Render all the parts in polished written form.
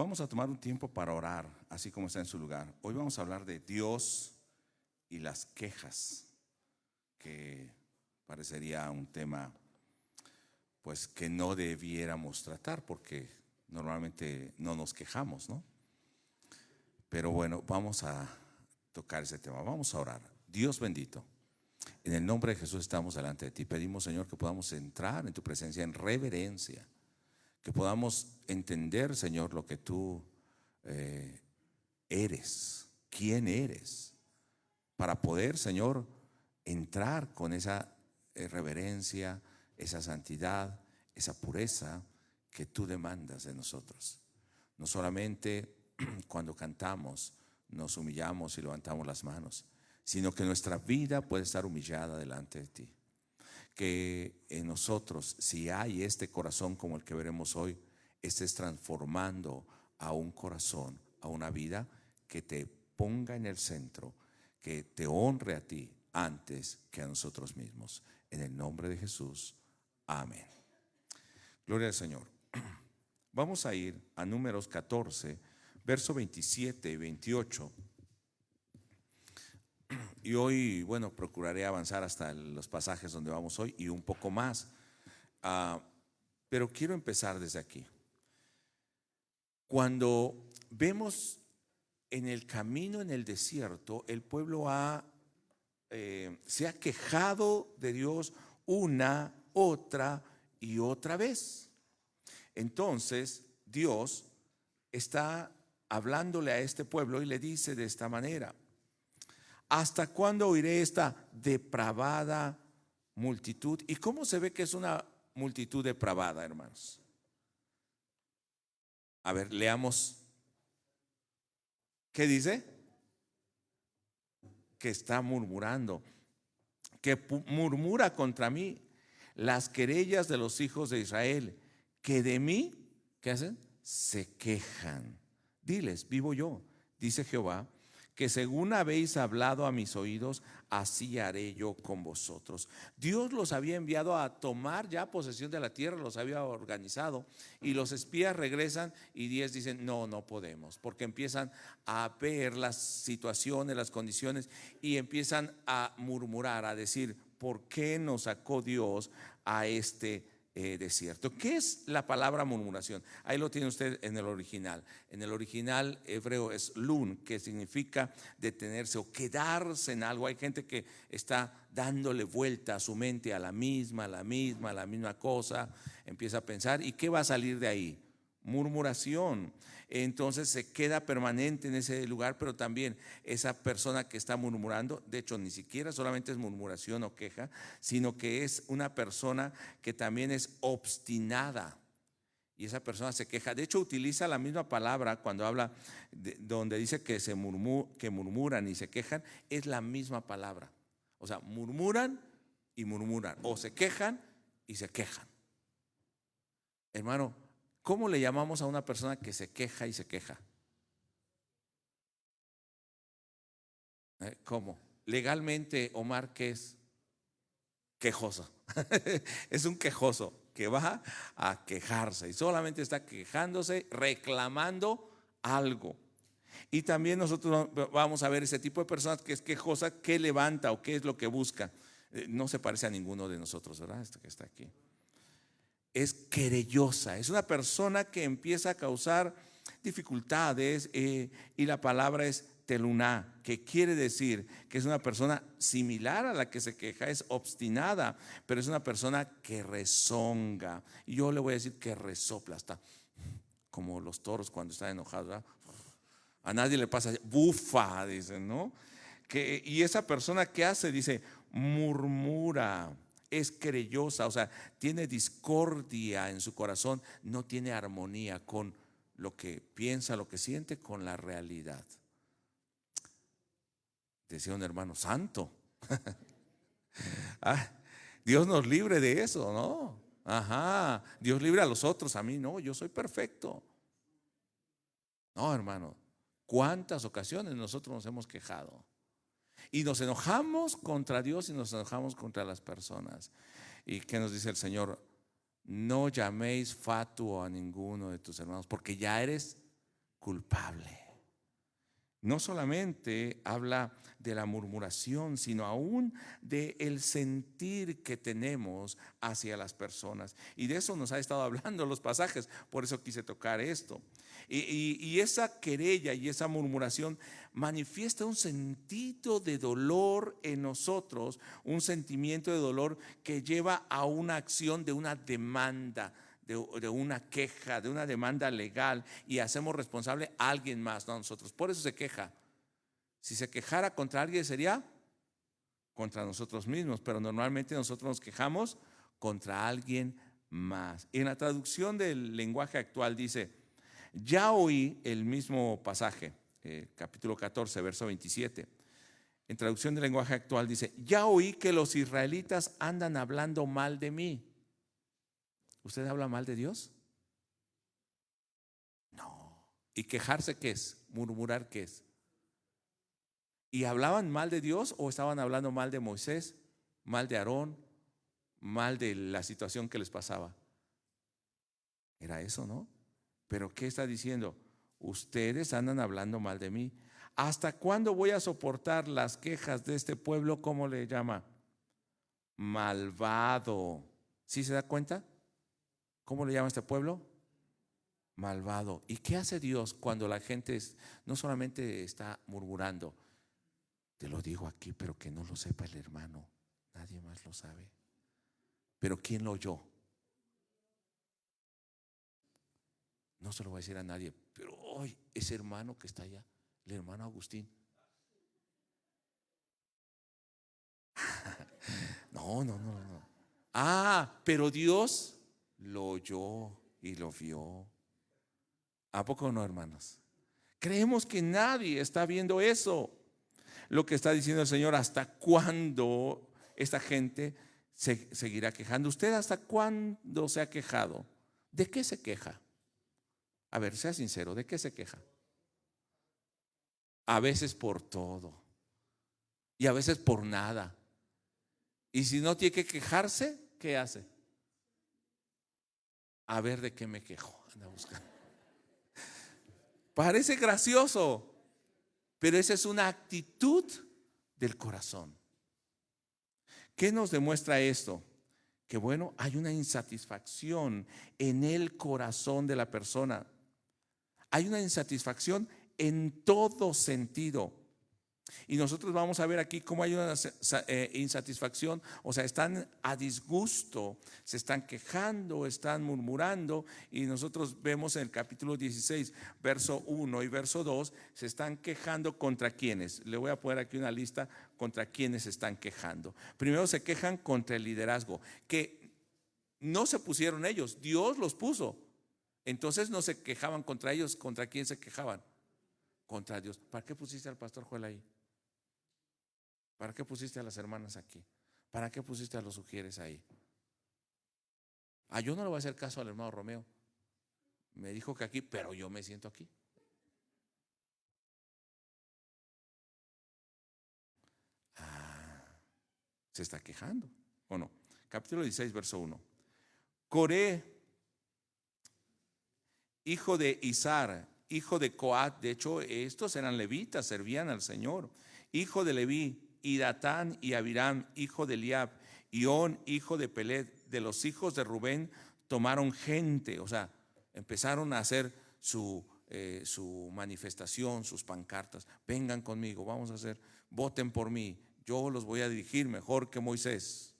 Vamos a tomar un tiempo para orar, así como está en su lugar. Hoy vamos a hablar de Dios y las quejas, que parecería un tema pues que no debiéramos tratar porque normalmente no nos quejamos, ¿no? Pero bueno, vamos a tocar ese tema, vamos a orar. Dios bendito, en el nombre de Jesús estamos delante de ti. Pedimos, Señor, que podamos entrar en tu presencia en reverencia, que podamos entender, Señor, lo que tú eres, quién eres, para poder, Señor, entrar con esa reverencia, esa santidad, esa pureza que tú demandas de nosotros. No solamente cuando cantamos nos humillamos y levantamos las manos, sino que nuestra vida puede estar humillada delante de ti. Que en nosotros, si hay este corazón como el que veremos hoy, estés transformando a un corazón, a una vida que te ponga en el centro, que te honre a ti antes que a nosotros mismos. En el nombre de Jesús, amén. Gloria al Señor. Vamos a ir a Números 14, verso 27 y 28. Y hoy, bueno, procuraré avanzar hasta los pasajes donde vamos hoy y un poco más. Pero quiero empezar desde aquí. Cuando vemos en el camino en el desierto, el pueblo se ha quejado de Dios una, otra y otra vez. Entonces Dios está hablándole a este pueblo y le dice de esta manera: ¿hasta cuándo oiré esta depravada multitud? ¿Y cómo se ve que es una multitud depravada, hermanos? A ver, leamos. ¿Qué dice? Que está murmurando, que murmura contra mí las querellas de los hijos de Israel, que de mí, ¿qué hacen? Se quejan. Diles, vivo yo, dice Jehová, que según habéis hablado a mis oídos, así haré yo con vosotros. Dios los había enviado a tomar ya posesión de la tierra, los había organizado, y los espías regresan y 10 dicen: no, no podemos, porque empiezan a ver las situaciones, las condiciones, y empiezan a murmurar, a decir: ¿por qué nos sacó Dios a este desierto? ¿Qué es la palabra murmuración? Ahí lo tiene usted en el original. En el original hebreo es lun, que significa detenerse o quedarse en algo. Hay gente que está dándole vuelta a su mente a la misma cosa, empieza a pensar, ¿y qué va a salir de ahí? Murmuración. Entonces se queda permanente en ese lugar, pero también esa persona que está murmurando, de hecho ni siquiera solamente es murmuración o queja, sino que es una persona que también es obstinada. Y esa persona se queja. De hecho, utiliza la misma palabra cuando habla donde dice que que murmuran y se quejan, es la misma palabra. O sea, murmuran y murmuran, o se quejan y se quejan. Hermano, ¿cómo le llamamos a una persona que se queja y se queja? ¿Cómo? Legalmente, Omar, ¿qué es? Quejoso. Es un quejoso que va a quejarse y solamente está quejándose, reclamando algo. Y también nosotros vamos a ver ese tipo de personas que es quejosa, que levanta o qué es lo que busca. No se parece a ninguno de nosotros, ¿verdad? Este que está aquí es querellosa, es una persona que empieza a causar dificultades, y la palabra es teluná, que quiere decir que es una persona similar a la que se queja, es obstinada, pero es una persona que rezonga. Y yo le voy a decir que resopla, hasta como los toros cuando están enojados, ¿verdad? A nadie le pasa, bufa, dicen, ¿no? Y esa persona, ¿qué hace? Dice, murmura, es querellosa, o sea, tiene discordia en su corazón, no tiene armonía con lo que piensa, lo que siente, con la realidad. Decía un hermano santo. Dios nos libre de eso, ¿no? Ajá, Dios libre a los otros, a mí no, yo soy perfecto. No, hermano, ¿cuántas ocasiones nosotros nos hemos quejado? Y nos enojamos contra Dios y nos enojamos contra las personas. ¿Y qué nos dice el Señor? No llaméis fatuo a ninguno de tus hermanos, porque ya eres culpable. No solamente habla de la murmuración, sino aún de el sentir que tenemos hacia las personas. Y de eso nos ha estado hablando los pasajes, por eso quise tocar esto. Y esa querella y esa murmuración manifiesta un sentido de dolor en nosotros, un sentimiento de dolor que lleva a una acción de una demanda, de una queja, de una demanda legal, y hacemos responsable a alguien más, no a nosotros. Por eso se queja. Si se quejara contra alguien sería contra nosotros mismos, pero normalmente nosotros nos quejamos contra alguien más. En la traducción del lenguaje actual dice: ya oí, el mismo pasaje, capítulo 14, verso 27. En traducción del lenguaje actual dice: ya oí que los israelitas andan hablando mal de mí. ¿Usted habla mal de Dios? No. ¿Y quejarse qué es? ¿Murmurar qué es? ¿Y hablaban mal de Dios o estaban hablando mal de Moisés, mal de Aarón, mal de la situación que les pasaba? Era eso, ¿no? Pero ¿qué está diciendo? Ustedes andan hablando mal de mí. ¿Hasta cuándo voy a soportar las quejas de este pueblo? ¿Cómo le llama? Malvado. ¿Sí se da cuenta? ¿Cómo le llama a este pueblo? Malvado. ¿Y qué hace Dios cuando la gente no solamente está murmurando? Te lo digo aquí, pero que no lo sepa el hermano. Nadie más lo sabe. Pero ¿quién lo oyó? No se lo voy a decir a nadie, pero hoy ese hermano que está allá, el hermano Agustín. No, no, no, no. Ah, pero Dios lo oyó y lo vio. ¿A poco no, hermanos? Creemos que nadie está viendo eso. Lo que está diciendo el Señor: ¿hasta cuándo esta gente se seguirá quejando? ¿Usted hasta cuándo se ha quejado? ¿De qué se queja? A ver, sea sincero, ¿de qué se queja? A veces por todo y a veces por nada. Y si no tiene que quejarse, ¿qué hace? A ver de qué me quejo. Anda a buscar. Parece gracioso, pero esa es una actitud del corazón. ¿Qué nos demuestra esto? Que bueno, hay una insatisfacción en el corazón de la persona. Hay una insatisfacción en todo sentido. Y nosotros vamos a ver aquí cómo hay una insatisfacción. O sea, están a disgusto, se están quejando, están murmurando. Y nosotros vemos en el capítulo 16, verso 1 y verso 2, se están quejando contra quienes. Le voy a poner aquí una lista contra quienes se están quejando. Primero se quejan contra el liderazgo, que no se pusieron ellos, Dios los puso. Entonces no se quejaban contra ellos. ¿Contra quién se quejaban? Contra Dios. ¿Para qué pusiste al pastor Joel ahí? ¿Para qué pusiste a las hermanas aquí? ¿Para qué pusiste a los sugieres ahí? Yo no le voy a hacer caso al hermano Romeo. Me dijo que aquí, pero yo me siento aquí. Se está quejando, ¿o no? Capítulo 16, verso 1. Coré, hijo de Izar, hijo de Coat. De hecho, estos eran levitas, servían al Señor. Hijo de Leví, y Datán y Abiram, hijo de Eliab, y On, hijo de Pelet, de los hijos de Rubén, tomaron gente. O sea, empezaron a hacer su manifestación, sus pancartas. Vengan conmigo, vamos a hacer, voten por mí, yo los voy a dirigir mejor que Moisés.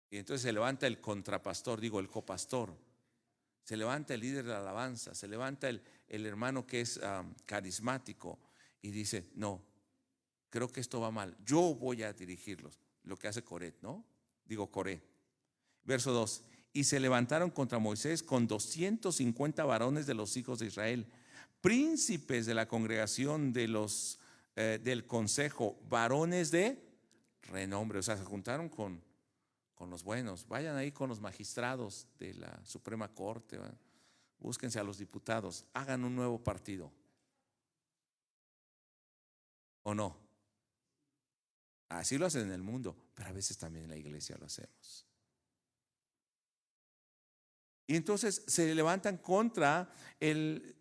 Y entonces se levanta el contrapastor, digo el copastor, se levanta el líder de la alabanza, se levanta el hermano que es carismático y dice: no, creo que esto va mal, yo voy a dirigirlos. Lo que hace Coret, ¿no? Digo Coré. Verso 2. Y se levantaron contra Moisés con 250 varones de los hijos de Israel, príncipes de la congregación de los del consejo, varones de renombre. O sea, se juntaron con los buenos. Vayan ahí con los magistrados de la Suprema Corte, ¿verdad? Búsquense a los diputados, hagan un nuevo partido. ¿O no? Así lo hacen en el mundo, pero a veces también en la iglesia lo hacemos. Y entonces se levantan contra el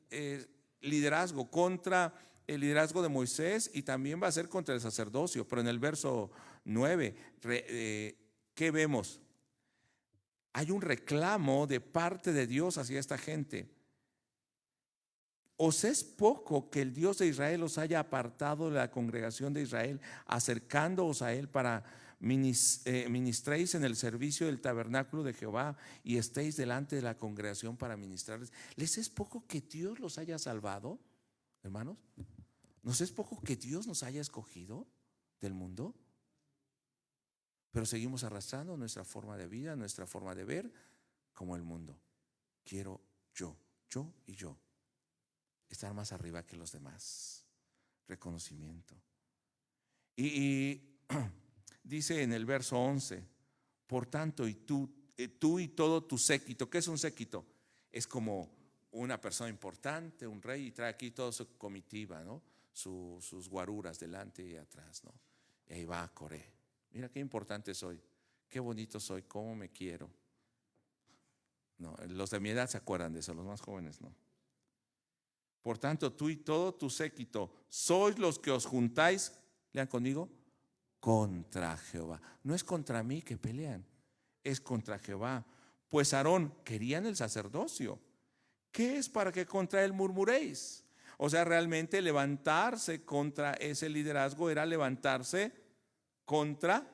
liderazgo, contra el liderazgo de Moisés, y también va a ser contra el sacerdocio. Pero en el verso 9, ¿qué vemos? Hay un reclamo de parte de Dios hacia esta gente. ¿Os es poco que el Dios de Israel os haya apartado de la congregación de Israel, acercándoos a Él para ministréis en el servicio del tabernáculo de Jehová y estéis delante de la congregación para ministrarles? ¿Les es poco que Dios los haya salvado, hermanos? ¿Nos es poco que Dios nos haya escogido del mundo? Pero seguimos arrastrando nuestra forma de vida, nuestra forma de ver como el mundo. Quiero yo y yo estar más arriba que los demás. Reconocimiento. Y dice en el verso 11, por tanto, y tú y todo tu séquito. ¿Qué es un séquito? Es como una persona importante, un rey, y trae aquí toda su comitiva, ¿no? Sus guaruras delante y atrás, ¿no? Y ahí va a Coré. Mira qué importante soy, qué bonito soy, cómo me quiero. No, los de mi edad se acuerdan de eso, los más jóvenes no. Por tanto, tú y todo tu séquito sois los que os juntáis, lean conmigo, contra Jehová. No es contra mí que pelean, es contra Jehová. Pues Aarón, querían el sacerdocio. ¿Qué es para que contra él murmuréis? O sea, realmente levantarse contra ese liderazgo era levantarse contra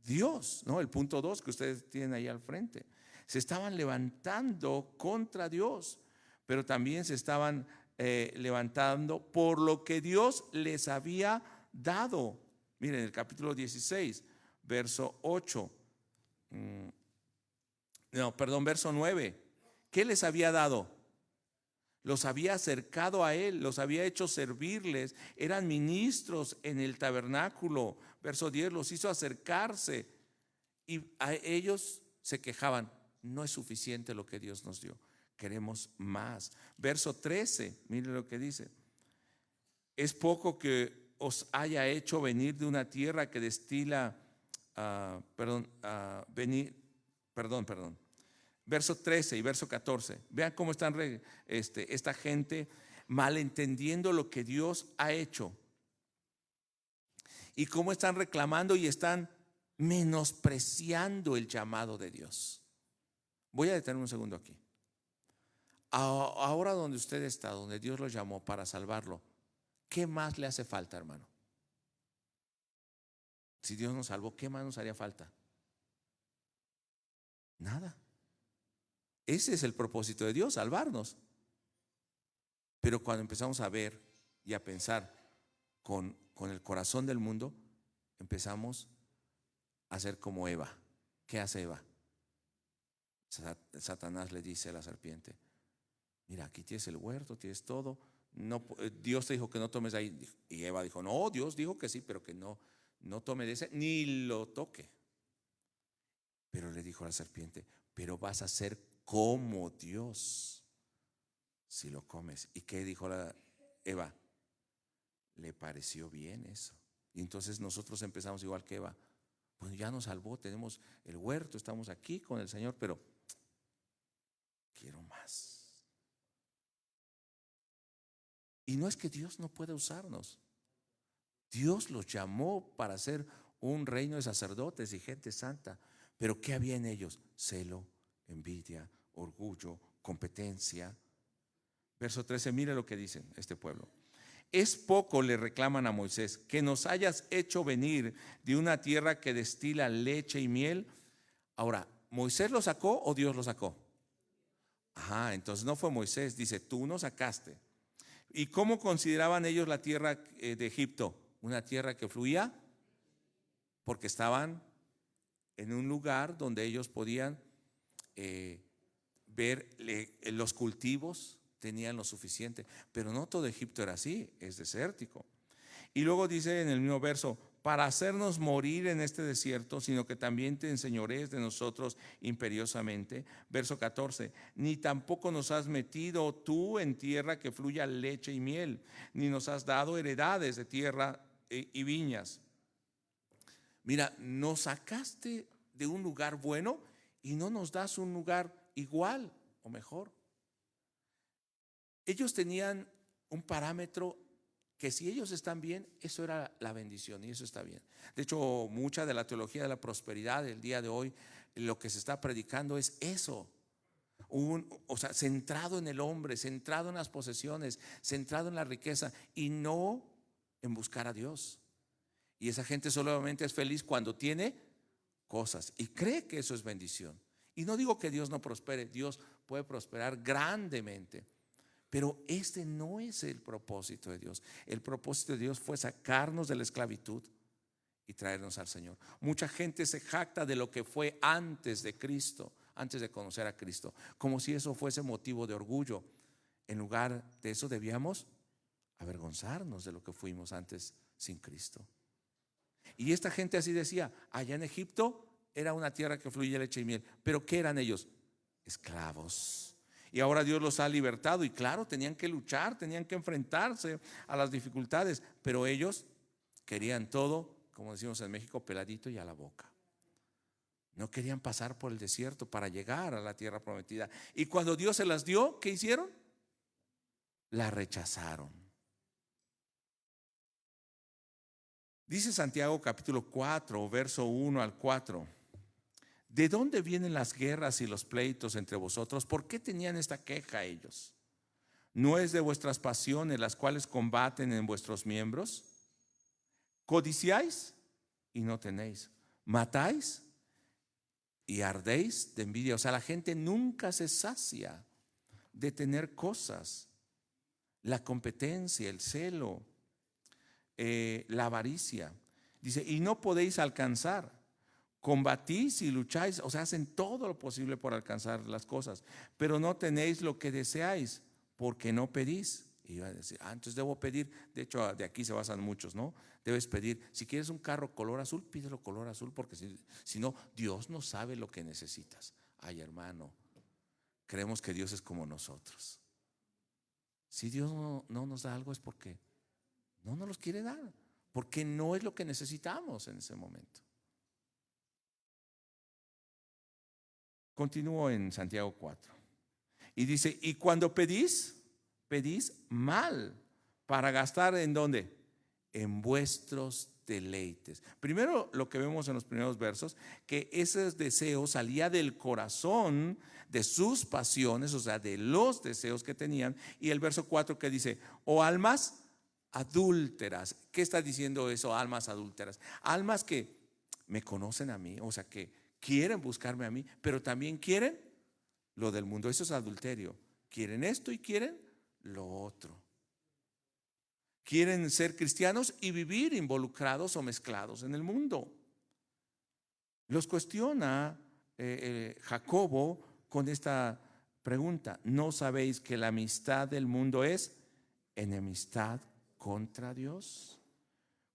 Dios, ¿no? El punto 2 que ustedes tienen ahí al frente. Se estaban levantando contra Dios, pero también se estaban levantando por lo que Dios les había dado. Miren, el capítulo 16, verso 8. Verso 9. ¿Qué les había dado? Los había acercado a Él, los había hecho servirles, eran ministros en el tabernáculo. Verso 10, los hizo acercarse y a ellos se quejaban, no es suficiente lo que Dios nos dio, queremos más. Verso 13, miren lo que dice, es poco que os haya hecho venir de una tierra que destila, verso 13 y verso 14. Vean cómo están esta gente malentendiendo lo que Dios ha hecho y cómo están reclamando y están menospreciando el llamado de Dios. Voy a detenerme un segundo aquí. Ahora donde usted está, donde Dios lo llamó para salvarlo, ¿qué más le hace falta, hermano? Si Dios nos salvó, ¿qué más nos haría falta? Nada. Ese es el propósito de Dios, salvarnos. Pero cuando empezamos a ver y a pensar con el corazón del mundo, empezamos a ser como Eva. ¿Qué hace Eva? Satanás le dice a la serpiente, mira, aquí tienes el huerto, tienes todo, no, Dios te dijo que no tomes de ahí. Y Eva dijo, no, Dios dijo que sí, pero que no tome de ese, ni lo toque. Pero le dijo a la serpiente, pero vas a ser como Dios si lo comes. ¿Y qué dijo Eva? Le pareció bien eso. Y entonces nosotros empezamos igual que Eva. Pues ya nos salvó, tenemos el huerto, estamos aquí con el Señor, pero quiero más. Y no es que Dios no pueda usarnos. Dios los llamó para ser un reino de sacerdotes y gente santa. Pero ¿qué había en ellos? Celo, envidia, orgullo, competencia. Verso 13, mire lo que dicen este pueblo. Es poco, le reclaman a Moisés, que nos hayas hecho venir de una tierra que destila leche y miel. Ahora, ¿Moisés lo sacó o Dios lo sacó? Ajá, entonces no fue Moisés, dice, tú nos sacaste. ¿Y cómo consideraban ellos la tierra de Egipto? Una tierra que fluía, porque estaban en un lugar donde ellos podían ver los cultivos, tenían lo suficiente. Pero no todo Egipto era así, es desértico. Y luego dice en el mismo verso, para hacernos morir en este desierto, sino que también te enseñorees de nosotros imperiosamente. Verso 14, ni tampoco nos has metido tú en tierra que fluya leche y miel, ni nos has dado heredades de tierra y viñas. Mira, nos sacaste de un lugar bueno y no nos das un lugar igual. o mejor. Ellos tenían un parámetro que si ellos están bien, eso era la bendición y eso está bien. De hecho, mucha de la teología de la prosperidad del día de hoy, lo que se está predicando es eso. O sea, centrado en el hombre, centrado en las posesiones, centrado en la riqueza y no en buscar a Dios. Y esa gente solamente es feliz cuando tiene cosas y cree que eso es bendición. Y no digo que Dios no prospere, Dios puede prosperar grandemente, pero este no es el propósito de Dios. El propósito de Dios fue sacarnos de la esclavitud y traernos al Señor. Mucha gente se jacta de lo que fue antes de Cristo, antes de conocer a Cristo, como si eso fuese motivo de orgullo. En lugar de eso debíamos avergonzarnos de lo que fuimos antes sin Cristo. Y esta gente así decía: allá en Egipto era una tierra que fluía leche y miel. Pero ¿qué eran ellos? Esclavos. Y ahora Dios los ha libertado y claro, tenían que luchar, tenían que enfrentarse a las dificultades, pero ellos querían todo, como decimos en México, peladito y a la boca. No querían pasar por el desierto para llegar a la tierra prometida. Y cuando Dios se las dio, ¿qué hicieron? La rechazaron. Dice Santiago capítulo 4, verso 1 al 4: ¿de dónde vienen las guerras y los pleitos entre vosotros? ¿Por qué tenían esta queja ellos? ¿No es de vuestras pasiones las cuales combaten en vuestros miembros? ¿Codiciáis y no tenéis? ¿Matáis y ardéis de envidia? O sea, la gente nunca se sacia de tener cosas. La competencia, el celo, la avaricia. Dice: y no podéis alcanzar. Combatís y lucháis, o sea, hacen todo lo posible por alcanzar las cosas, pero no tenéis lo que deseáis porque no pedís. Y iba a decir: entonces debo pedir. De hecho, de aquí se basan muchos, ¿no? Debes pedir, si quieres un carro color azul, pídelo color azul, porque si no, Dios no sabe lo que necesitas. Ay, hermano, creemos que Dios es como nosotros. Si Dios no nos da algo es porque no nos los quiere dar, porque no es lo que necesitamos en ese momento. Continúo en Santiago 4 y dice: y cuando pedís, pedís mal para gastar ¿en dónde? En vuestros deleites. Primero, lo que vemos en los primeros versos, que ese deseo salía del corazón, de sus pasiones, o sea, de los deseos que tenían. Y el verso 4 que dice: o almas adúlteras. ¿Qué está diciendo eso? Almas adúlteras, almas que me conocen a mí, o sea, que quieren buscarme a mí, pero también quieren lo del mundo. Eso es adulterio. Quieren esto y quieren lo otro. Quieren ser cristianos y vivir involucrados o mezclados en el mundo. Los cuestiona Jacobo con esta pregunta: ¿no sabéis que la amistad del mundo es enemistad contra Dios?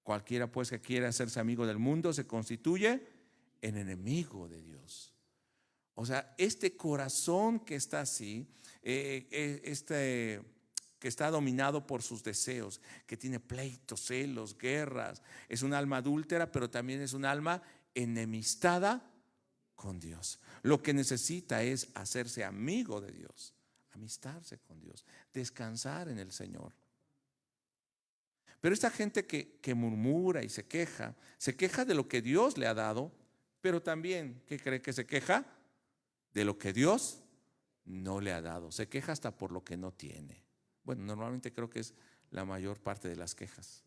Cualquiera pues que quiera hacerse amigo del mundo se constituye en enemigo de Dios. O sea, este corazón que está así, que está dominado por sus deseos, que tiene pleitos, celos, guerras, es un alma adúltera, pero también es un alma enemistada con Dios. Lo que necesita es hacerse amigo de Dios, amistarse con Dios, descansar en el Señor. Pero esta gente que murmura y se queja de lo que Dios le ha dado, pero también, ¿qué cree que se queja? De lo que Dios no le ha dado. Se queja hasta por lo que no tiene. Bueno, normalmente creo que es la mayor parte de las quejas,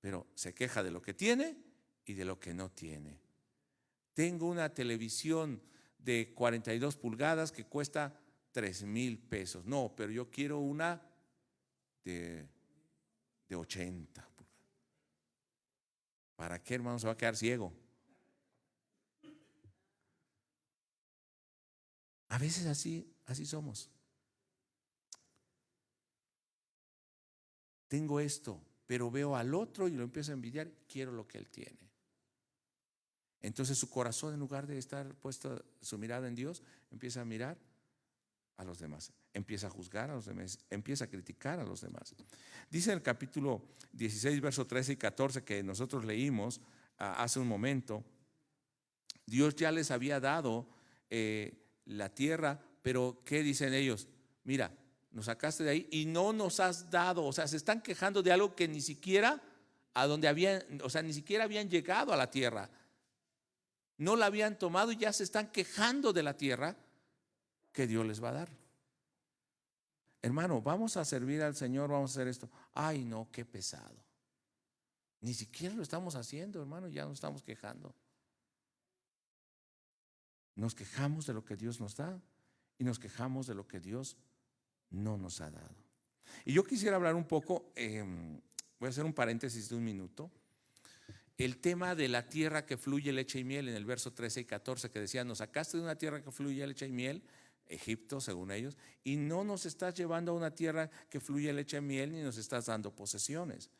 pero se queja de lo que tiene y de lo que no tiene. Tengo una televisión de 42 pulgadas que cuesta 3,000 pesos. No, pero yo quiero una de 80. ¿Para qué, hermano? Se va a quedar ciego. A veces así somos. Tengo esto, pero veo al otro y lo empiezo a envidiar. Quiero lo que él tiene. Entonces su corazón, en lugar de estar puesto su mirada en Dios, empieza a mirar a los demás, empieza a juzgar a los demás, empieza a criticar a los demás. Dice en el capítulo 16, verso 13 y 14 que nosotros leímos hace un momento: Dios ya les había dado la tierra, Pero ¿qué dicen ellos? Mira, nos sacaste de ahí y no nos has dado. O sea, se están quejando de algo que ni siquiera a donde habían, o sea, ni siquiera habían llegado a la tierra. No la habían tomado y ya se están quejando de la tierra que Dios les va a dar. Hermano, vamos a servir al Señor, vamos a hacer esto. Ay, no, qué pesado. Ni siquiera lo estamos haciendo, hermano, ya nos estamos quejando. Nos quejamos de lo que Dios nos da y nos quejamos de lo que Dios no nos ha dado. Y yo quisiera hablar un poco, voy a hacer un paréntesis de un minuto. El tema de la tierra que fluye leche y miel en el verso 13 y 14 que decía, nos sacaste de una tierra que fluye leche y miel, Egipto según ellos, y no nos estás llevando a una tierra que fluye leche y miel ni nos estás dando posesiones.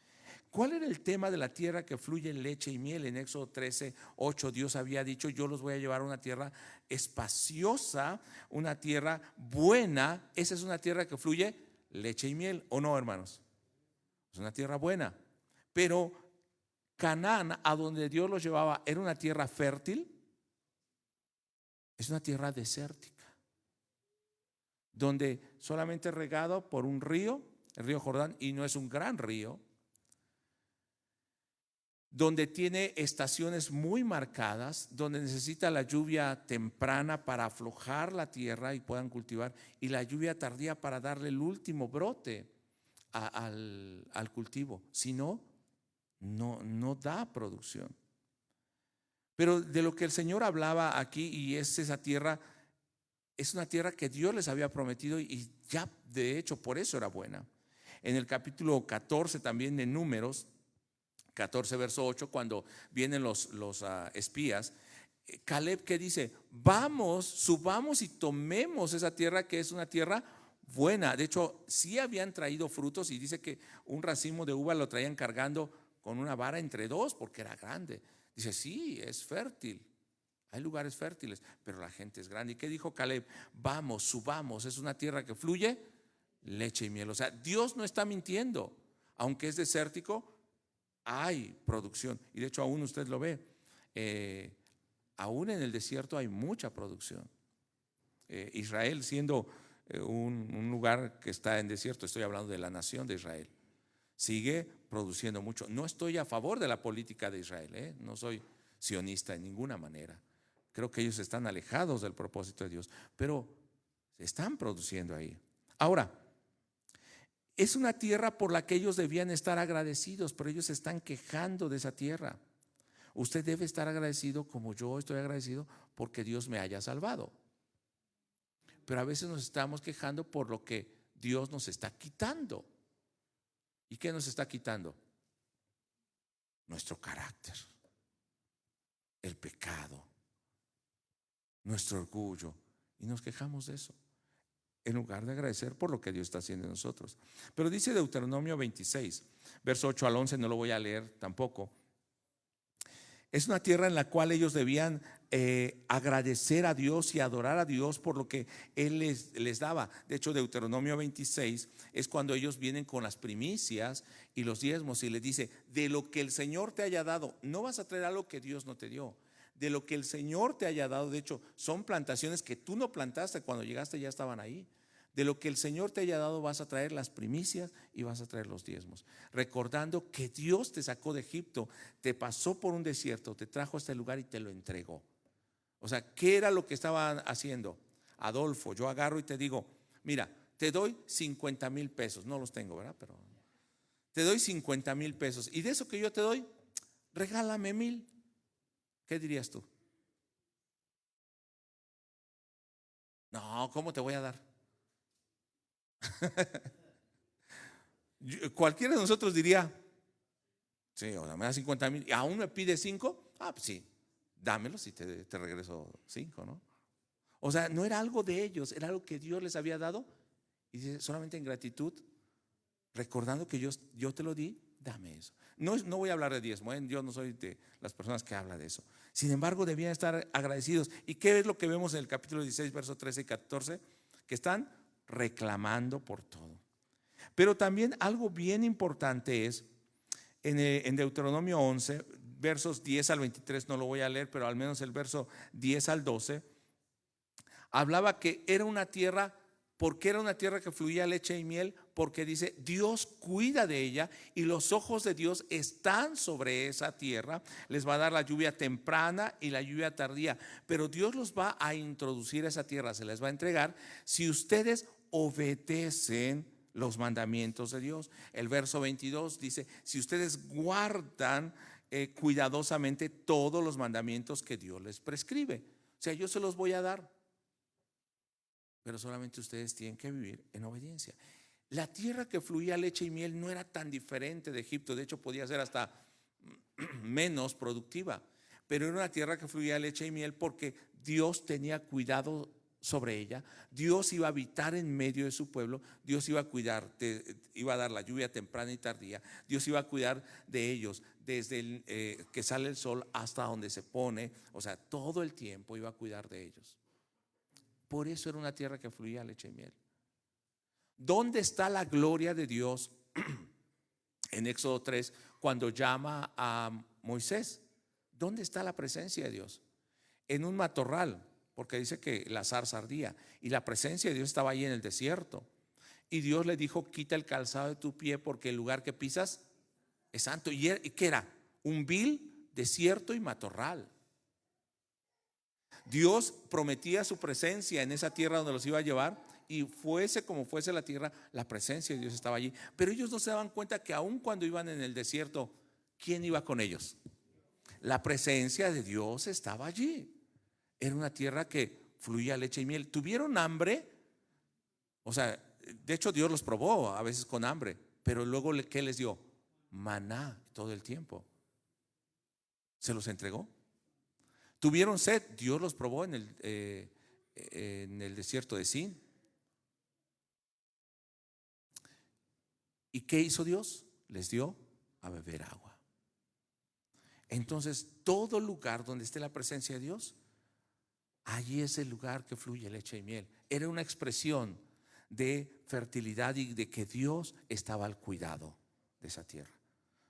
¿Cuál era el tema de la tierra que fluye leche y miel? En Éxodo 13, 8 Dios había dicho, yo los voy a llevar a una tierra espaciosa, una tierra buena. Esa es una tierra que fluye leche y miel, ¿o no, hermanos? Es una tierra buena. Pero Canaán, a donde Dios los llevaba, ¿era una tierra fértil? Es una tierra desértica, donde solamente regado por un río, el río Jordán, y no es un gran río, donde tiene estaciones muy marcadas, donde necesita la lluvia temprana para aflojar la tierra y puedan cultivar, y la lluvia tardía para darle el último brote al cultivo. Si no, no da producción. Pero de lo que el Señor hablaba aquí, y es esa tierra, es una tierra que Dios les había prometido y ya de hecho por eso era buena. En el capítulo 14 también de Números, 14 verso 8, cuando vienen los espías, Caleb que dice, vamos, subamos y tomemos esa tierra que es una tierra buena. De hecho, sí habían traído frutos y dice que un racimo de uva lo traían cargando con una vara entre dos porque era grande. Dice, sí, es fértil. Hay lugares fértiles, pero la gente es grande. ¿Y qué dijo Caleb? Vamos, subamos, es una tierra que fluye leche y miel. O sea, Dios no está mintiendo. Aunque es desértico, hay producción. Y de hecho aún usted lo ve. Aún en el desierto hay mucha producción. Israel siendo un lugar que está en desierto, estoy hablando de la nación de Israel, sigue produciendo mucho. No estoy a favor de la política de Israel, no soy sionista en ninguna manera. Creo que ellos están alejados del propósito de Dios, pero están produciendo ahí. Ahora, es una tierra por la que ellos debían estar agradecidos, pero ellos se están quejando de esa tierra. Usted debe estar agradecido como yo estoy agradecido porque Dios me haya salvado. Pero a veces nos estamos quejando por lo que Dios nos está quitando. ¿Y qué nos está quitando? Nuestro carácter, el pecado, nuestro orgullo. Y nos quejamos de eso, en lugar de agradecer por lo que Dios está haciendo en nosotros. Pero dice Deuteronomio 26, verso 8 al 11, no lo voy a leer tampoco. Es una tierra en la cual ellos debían agradecer a Dios y adorar a Dios por lo que Él les daba. De hecho, Deuteronomio 26 es cuando ellos vienen con las primicias y los diezmos y les dice, de lo que el Señor te haya dado, no vas a traer algo que Dios no te dio. De lo que el Señor te haya dado, de hecho, son plantaciones que tú no plantaste, cuando llegaste ya estaban ahí. De lo que el Señor te haya dado vas a traer las primicias y vas a traer los diezmos, recordando que Dios te sacó de Egipto, te pasó por un desierto, te trajo a este lugar y te lo entregó. O sea, ¿qué era lo que estaban haciendo? Adolfo, yo agarro y te digo, mira, te doy 50,000 pesos, no los tengo, ¿verdad? Pero te doy 50,000 pesos y de eso que yo te doy, regálame 1,000. ¿Qué dirías tú? No, ¿cómo te voy a dar? Cualquiera de nosotros diría, sí, o sea, me da 50,000 y aún me pide 5, pues sí, dámelos y te regreso 5, ¿no? O sea, no era algo de ellos, era algo que Dios les había dado y dice, solamente en gratitud, recordando que yo te lo di, dame eso. No voy a hablar de diezmo, yo no soy de las personas que habla de eso. Sin embargo, debían estar agradecidos. ¿Y qué es lo que vemos en el capítulo 16, versos 13 y 14? Que están reclamando por todo. Pero también algo bien importante es en Deuteronomio 11, versos 10 al 23, no lo voy a leer, pero al menos el verso 10 al 12, Hablaba que era una tierra. ¿Por qué era una tierra que fluía leche y miel? Porque dice, Dios cuida de ella y los ojos de Dios están sobre esa tierra. Les va a dar la lluvia temprana y la lluvia tardía, pero Dios los va a introducir a esa tierra, se les va a entregar si ustedes obedecen los mandamientos de Dios. El verso 22 dice, si ustedes guardan cuidadosamente todos los mandamientos que Dios les prescribe. O sea, yo se los voy a dar, pero solamente ustedes tienen que vivir en obediencia. La tierra que fluía leche y miel no era tan diferente de Egipto, de hecho podía ser hasta menos productiva, pero era una tierra que fluía leche y miel porque Dios tenía cuidado sobre ella. Dios iba a habitar en medio de su pueblo, Dios iba a cuidar, iba a dar la lluvia temprana y tardía, Dios iba a cuidar de ellos desde que sale el sol hasta donde se pone, o sea, todo el tiempo iba a cuidar de ellos. Por eso era una tierra que fluía leche y miel. ¿Dónde está la gloria de Dios en Éxodo 3 cuando llama a Moisés? ¿Dónde está la presencia de Dios? En un matorral, porque dice que la zarza ardía y la presencia de Dios estaba ahí en el desierto. Y Dios le dijo, quita el calzado de tu pie porque el lugar que pisas es santo. ¿Y qué era? Un vil desierto y matorral. Dios prometía su presencia en esa tierra donde los iba a llevar, y fuese como fuese la tierra, la presencia de Dios estaba allí. Pero ellos no se daban cuenta que aun cuando iban en el desierto, ¿quién iba con ellos? La presencia de Dios estaba allí. Era una tierra que fluía leche y miel. ¿Tuvieron hambre? O sea, de hecho Dios los probó a veces con hambre, pero luego ¿qué les dio? Maná todo el tiempo. Se los entregó. Tuvieron sed, Dios los probó en el desierto de Sin. ¿Y qué hizo Dios? Les dio a beber agua. Entonces, todo lugar donde esté la presencia de Dios, allí es el lugar que fluye leche y miel. Era una expresión de fertilidad y de que Dios estaba al cuidado de esa tierra.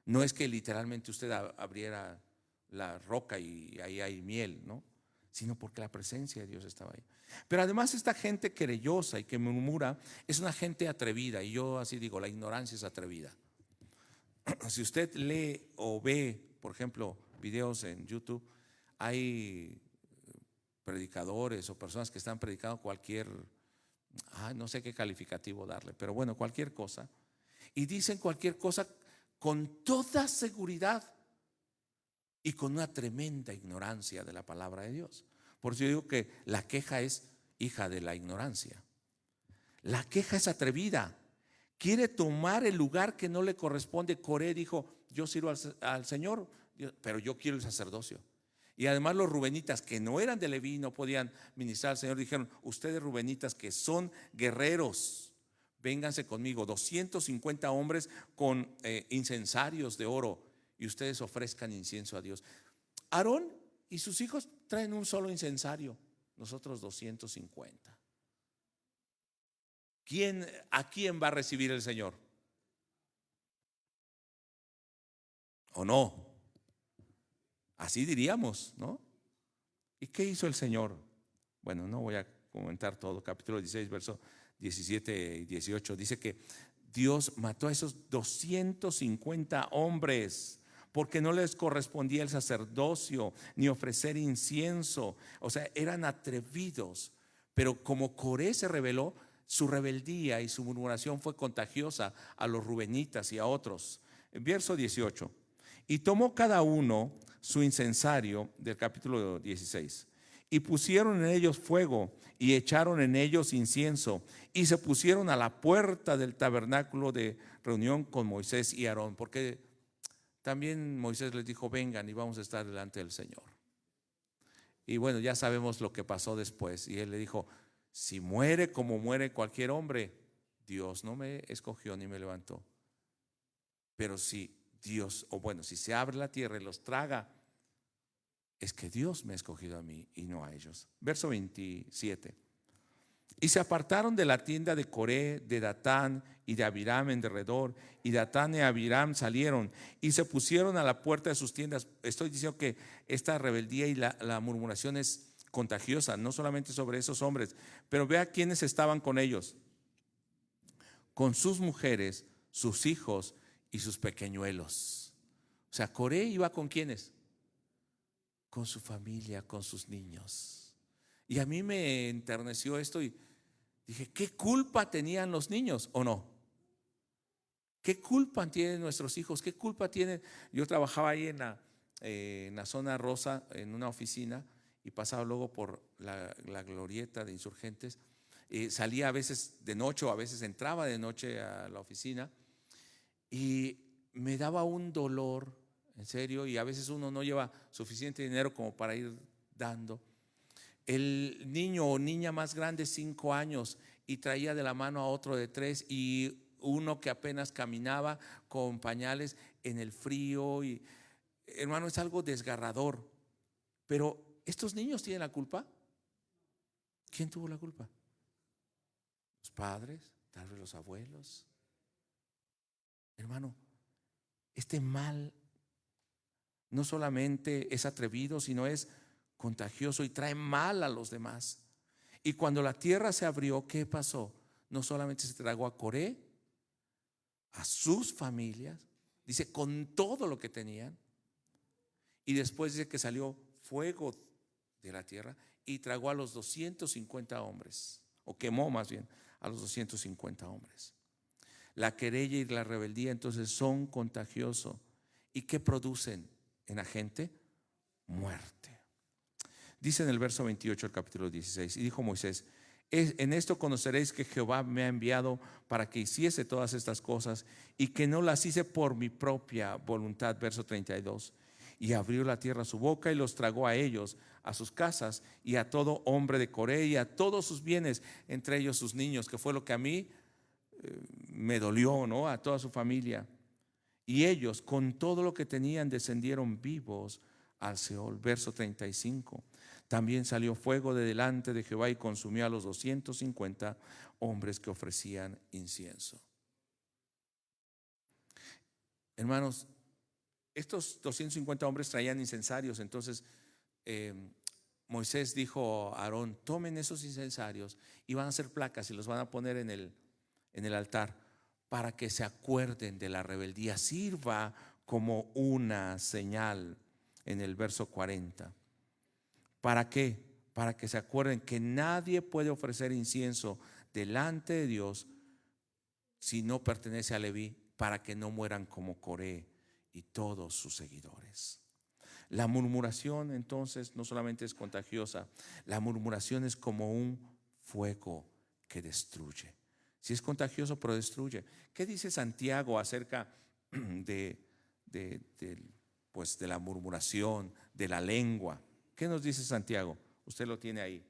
No es que literalmente usted abriera la roca y ahí hay miel, ¿no? Sino porque la presencia de Dios estaba ahí. Pero además esta gente querellosa y que murmura es una gente atrevida, y yo así digo, la ignorancia es atrevida. Si usted lee o ve, por ejemplo, videos en YouTube, hay predicadores o personas que están predicando cualquier, no sé qué calificativo darle, pero bueno, cualquier cosa, y dicen cualquier cosa con toda seguridad y con una tremenda ignorancia de la palabra de Dios. Por eso yo digo que la queja es hija de la ignorancia. La queja es atrevida, quiere tomar el lugar que no le corresponde. Coré dijo, yo sirvo al Señor, pero yo quiero el sacerdocio. Y además los rubenitas, que no eran de Leví, no podían ministrar al Señor, dijeron, ustedes rubenitas que son guerreros, vénganse conmigo, 250 hombres con incensarios de oro, y ustedes ofrezcan incienso a Dios. Aarón y sus hijos traen un solo incensario, nosotros 250. ¿A quién va a recibir el Señor? ¿O no? Así diríamos, ¿no? ¿Y qué hizo el Señor? Bueno, no voy a comentar todo. Capítulo 16, verso 17 y 18 dice que Dios mató a esos 250 hombres porque no les correspondía el sacerdocio ni ofrecer incienso. O sea, eran atrevidos. Pero como Coré se rebeló, su rebeldía y su murmuración fue contagiosa a los rubenitas y a otros. Verso 18. Y tomó cada uno su incensario, del capítulo 16, y pusieron en ellos fuego y echaron en ellos incienso, y se pusieron a la puerta del tabernáculo de reunión con Moisés y Aarón, porque también Moisés les dijo, vengan y vamos a estar delante del Señor. Y bueno, ya sabemos lo que pasó después. Y él le dijo, si muere como muere cualquier hombre, Dios no me escogió ni me levantó. Pero si Dios, o bueno, si se abre la tierra y los traga, es que Dios me ha escogido a mí y no a ellos. Verso 27. Y se apartaron de la tienda de Coré, de Datán y de Abiram en derredor, y Datán y Abiram salieron y se pusieron a la puerta de sus tiendas. Estoy diciendo que esta rebeldía y la murmuración es contagiosa, no solamente sobre esos hombres, pero vea quiénes estaban con ellos, con sus mujeres, sus hijos y sus pequeñuelos. O sea, Coré iba con quiénes, con su familia, con sus niños. Y a mí me enterneció esto y dije, ¿qué culpa tenían los niños o no? ¿Qué culpa tienen nuestros hijos? ¿Qué culpa tienen? Yo trabajaba ahí en la zona rosa, en una oficina, y pasaba luego por la glorieta de Insurgentes. Salía a veces de noche o a veces entraba de noche a la oficina y me daba un dolor, en serio, y a veces uno no lleva suficiente dinero como para ir dando. El niño o niña más grande, 5 años, y traía de la mano a otro de 3 y uno que apenas caminaba con pañales en el frío. Y hermano, es algo desgarrador. Pero ¿estos niños tienen la culpa? ¿Quién tuvo la culpa? Los padres, tal vez los abuelos. Hermano, este mal no solamente es atrevido, sino es contagioso y trae mal a los demás. Y cuando la tierra se abrió, ¿qué pasó? No solamente se tragó a Coré, a sus familias, dice, con todo lo que tenían. Y después dice que salió fuego de la tierra y tragó a los 250 hombres, o quemó más bien a los 250 hombres. La querella y la rebeldía entonces son contagiosos. ¿Y qué producen en la gente? Muerte. Dice en el verso 28 del capítulo 16, y dijo Moisés, en esto conoceréis que Jehová me ha enviado para que hiciese todas estas cosas y que no las hice por mi propia voluntad. Verso 32, y abrió la tierra su boca y los tragó a ellos, a sus casas y a todo hombre de Coré y a todos sus bienes, entre ellos sus niños, que fue lo que a mí me dolió, ¿no? A toda su familia. Y ellos con todo lo que tenían descendieron vivos al Seol. Verso 35, también salió fuego de delante de Jehová y consumió a los 250 hombres que ofrecían incienso. Hermanos, estos 250 hombres traían incensarios. Entonces Moisés dijo a Aarón, tomen esos incensarios y van a hacer placas y los van a poner en el altar para que se acuerden de la rebeldía, sirva como una señal. En el verso 40, ¿para qué? Para que se acuerden que nadie puede ofrecer incienso delante de Dios si no pertenece a Leví, para que no mueran como Coré y todos sus seguidores. La murmuración entonces no solamente es contagiosa, la murmuración es como un fuego que destruye. Si es contagioso, pero destruye. ¿Qué dice Santiago acerca de la murmuración, de la lengua? ¿Qué nos dice Santiago? Usted lo tiene ahí.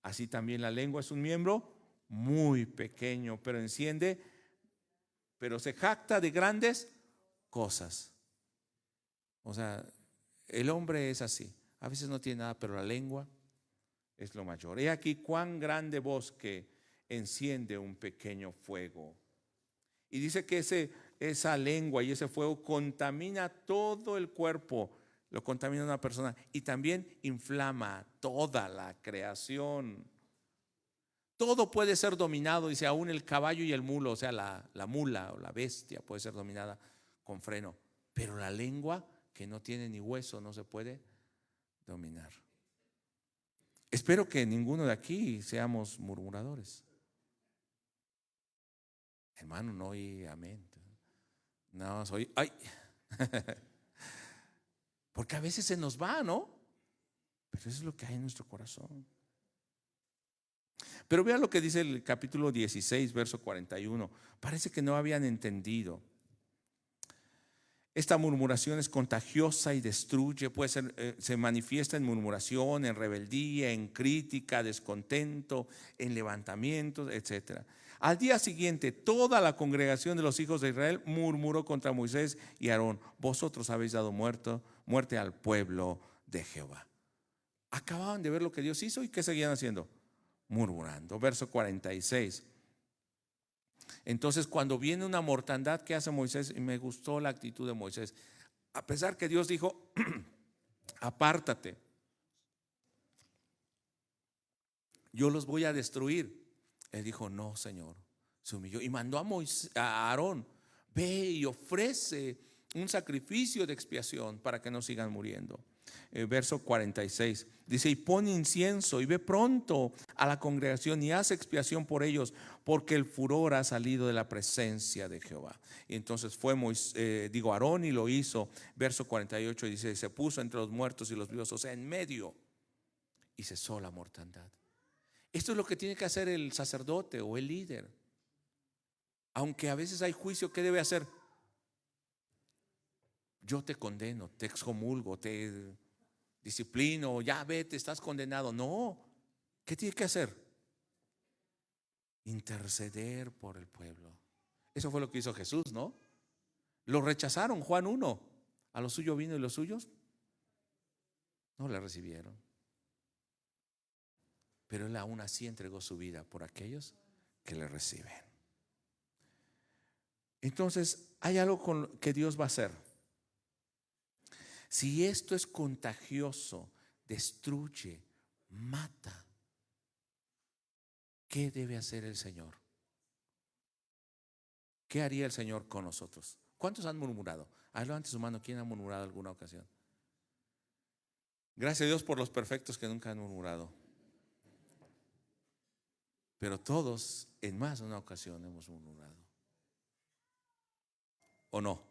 Así también la lengua es un miembro muy pequeño, pero se jacta de grandes cosas. O sea, el hombre es así. A veces no tiene nada, pero la lengua es lo mayor. He aquí cuán grande bosque enciende un pequeño fuego. Y dice que esa lengua y ese fuego contamina todo el cuerpo, lo contamina una persona y también inflama toda la creación. Todo puede ser dominado, dice, aún el caballo y el mulo, o sea, la mula o la bestia puede ser dominada con freno, pero la lengua, que no tiene ni hueso, no se puede dominar. Espero que ninguno de aquí seamos murmuradores. Hermano, no oí amén. No, soy, ay. Porque a veces se nos va, ¿no? Pero eso es lo que hay en nuestro corazón. Pero vean lo que dice el capítulo 16, verso 41. Parece que no habían entendido. Esta murmuración es contagiosa y destruye. Puede ser, se manifiesta en murmuración, en rebeldía, en crítica, descontento, en levantamientos, etc. Al día siguiente, toda la congregación de los hijos de Israel murmuró contra Moisés y Aarón: vosotros habéis dado muerte al pueblo de Jehová. Acababan de ver lo que Dios hizo y ¿qué seguían haciendo? Murmurando. Verso 46. Entonces, cuando viene una mortandad, ¿qué hace Moisés? Y me gustó la actitud de Moisés. A pesar que Dios dijo: apártate, yo los voy a destruir. Él dijo, no, Señor. Se humilló y mandó a Aarón, ve y ofrece un sacrificio de expiación para que no sigan muriendo. Verso 46 dice, y pon incienso y ve pronto a la congregación y haz expiación por ellos, porque el furor ha salido de la presencia de Jehová. Y entonces fue Aarón y lo hizo. Verso 48 dice, se puso entre los muertos y los vivos, o sea, en medio, y cesó la mortandad. Esto es lo que tiene que hacer el sacerdote o el líder. Aunque a veces hay juicio, ¿qué debe hacer? Yo te condeno, te excomulgo, te disciplino, ya vete, estás condenado. No, ¿qué tiene que hacer? Interceder por el pueblo. Eso fue lo que hizo Jesús, ¿no? Lo rechazaron, Juan 1. A lo suyo vino y los suyos no le recibieron. Pero él aún así entregó su vida por aquellos que le reciben. Entonces, hay algo que Dios va a hacer. Si esto es contagioso, destruye, mata, ¿qué debe hacer el Señor? ¿Qué haría el Señor con nosotros? ¿Cuántos han murmurado? Levante su mano, ¿quién ha murmurado alguna ocasión? Gracias a Dios por los perfectos que nunca han murmurado. Pero todos en más de una ocasión hemos murmurado. ¿O no?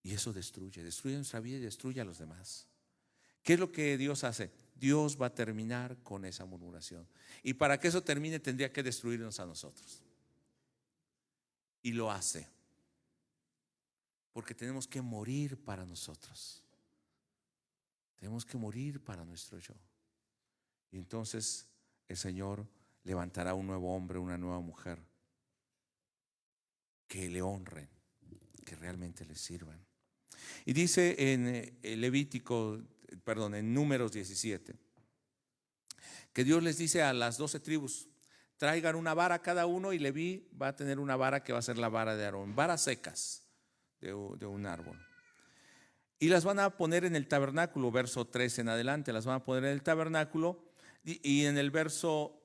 Y eso destruye nuestra vida y destruye a los demás. ¿Qué es lo que Dios hace? Dios va a terminar con esa murmuración. Y para que eso termine tendría que destruirnos a nosotros. Y lo hace. Porque tenemos que morir para nosotros. Tenemos que morir para nuestro yo. Y entonces el Señor levantará un nuevo hombre, una nueva mujer, que le honren, que realmente le sirvan. Y dice en en Números 17, que Dios les dice a las 12 tribus, traigan una vara cada uno, y Leví va a tener una vara que va a ser la vara de Aarón, varas secas de un árbol. Y las van a poner en el tabernáculo, verso 3 en adelante, las van a poner en el tabernáculo. Y en el verso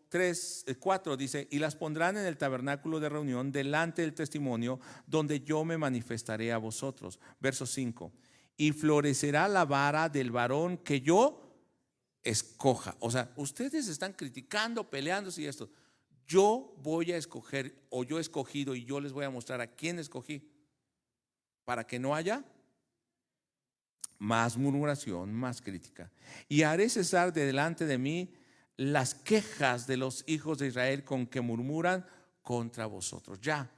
4 dice, y las pondrán en el tabernáculo de reunión delante del testimonio, donde yo me manifestaré a vosotros. Verso 5, y florecerá la vara del varón que yo escoja. O sea, ustedes están criticando, peleándose y esto. Yo voy a escoger, o yo he escogido, y yo les voy a mostrar a quién escogí, para que no haya más murmuración, más crítica. Y haré cesar de delante de mí las quejas de los hijos de Israel con que murmuran contra vosotros. Ya,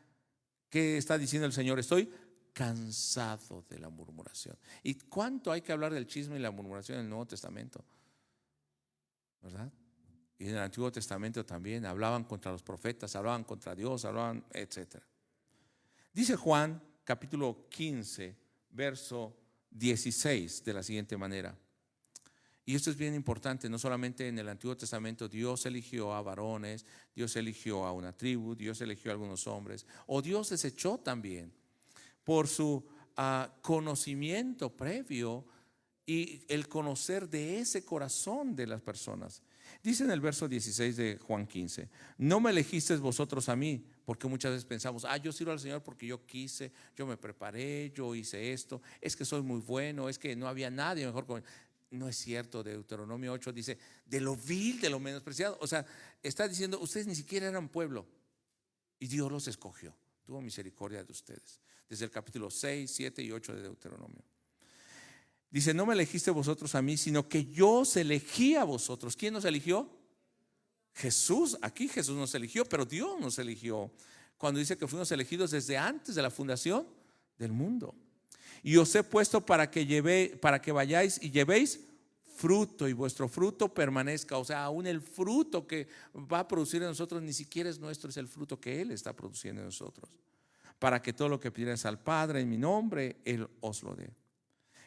¿qué está diciendo el Señor? Estoy cansado de la murmuración. ¿Y cuánto hay que hablar del chisme y la murmuración en el Nuevo Testamento? ¿Verdad? Y en el Antiguo Testamento también hablaban contra los profetas, hablaban contra Dios, hablaban, etc. Dice Juan capítulo 15, verso 16 de la siguiente manera. Y esto es bien importante, no solamente en el Antiguo Testamento Dios eligió a varones, Dios eligió a una tribu, Dios eligió a algunos hombres, o Dios desechó también por su conocimiento previo y el conocer de ese corazón de las personas. Dice en el verso 16 de Juan 15, no me elegisteis vosotros a mí, porque muchas veces pensamos, yo sirvo al Señor porque yo quise, yo me preparé, yo hice esto, es que soy muy bueno, es que no había nadie mejor que... No es cierto. Deuteronomio 8 dice, de lo vil, de lo menospreciado. O sea, está diciendo, ustedes ni siquiera eran pueblo y Dios los escogió, tuvo misericordia de ustedes. Desde el capítulo 6, 7 y 8 de Deuteronomio. Dice, no me elegiste vosotros a mí, sino que yo os elegí a vosotros. ¿Quién nos eligió? Jesús. Aquí Jesús nos eligió, pero Dios nos eligió. Cuando dice que fuimos elegidos desde antes de la fundación del mundo. Y os he puesto para que vayáis y llevéis fruto, y vuestro fruto permanezca. O sea, aún el fruto que va a producir en nosotros ni siquiera es nuestro, es el fruto que Él está produciendo en nosotros. Para que todo lo que pidierais al Padre en mi nombre, Él os lo dé.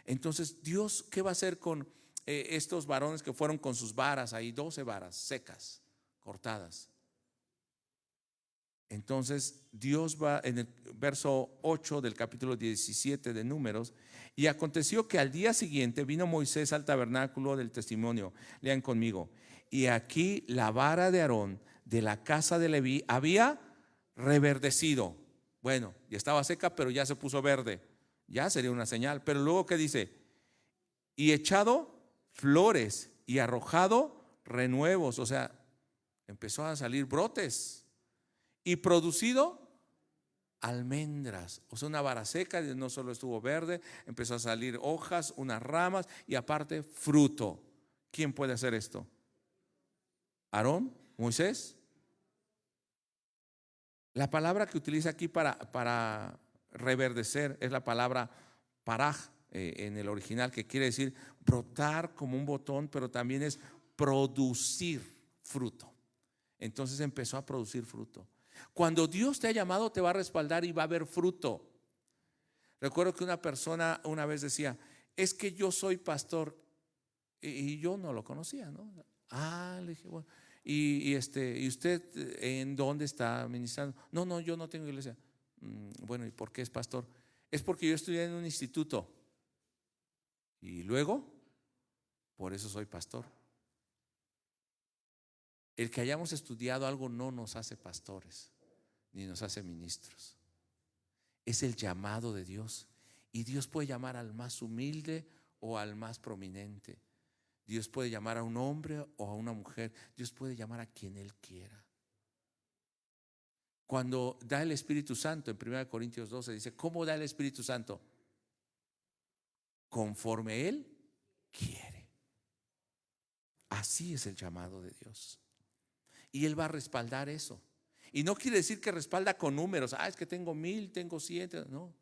Entonces Dios, ¿qué va a hacer con estos varones que fueron con sus varas ahí, 12 varas secas, cortadas? Entonces Dios va en el verso 8 del capítulo 17 de Números. Y aconteció que al día siguiente vino Moisés al tabernáculo del testimonio. Lean conmigo. Y aquí la vara de Aarón de la casa de Leví había reverdecido. Bueno, ya estaba seca, pero ya se puso verde. Ya sería una señal. Pero luego, ¿qué dice? Y echado flores y arrojado renuevos. O sea, empezó a salir brotes. Y producido almendras. O sea, una vara seca, no solo estuvo verde, empezó a salir hojas, unas ramas y aparte fruto. ¿Quién puede hacer esto? ¿Aarón? ¿Moisés? La palabra que utiliza aquí para reverdecer es la palabra paraj en el original, que quiere decir brotar como un botón, pero también es producir fruto. Entonces empezó a producir fruto. Cuando Dios te ha llamado, te va a respaldar y va a haber fruto. Recuerdo que una persona una vez decía: es que yo soy pastor, y yo no lo conocía, ¿no? Le dije, bueno, ¿y usted en dónde está ministrando? No, yo no tengo iglesia. Bueno, ¿y por qué es pastor? Es porque yo estudié en un instituto y luego, por eso soy pastor. El que hayamos estudiado algo no nos hace pastores, ni nos hace ministros. Es el llamado de Dios. Y Dios puede llamar al más humilde o al más prominente. Dios puede llamar a un hombre o a una mujer. Dios puede llamar a quien Él quiera. Cuando da el Espíritu Santo, en 1 Corintios 12 dice: ¿cómo da el Espíritu Santo? Conforme Él quiere. Así es el llamado de Dios. Y Él va a respaldar eso. Y no quiere decir que respalda con números. Es que tengo 1000, tengo 100. No.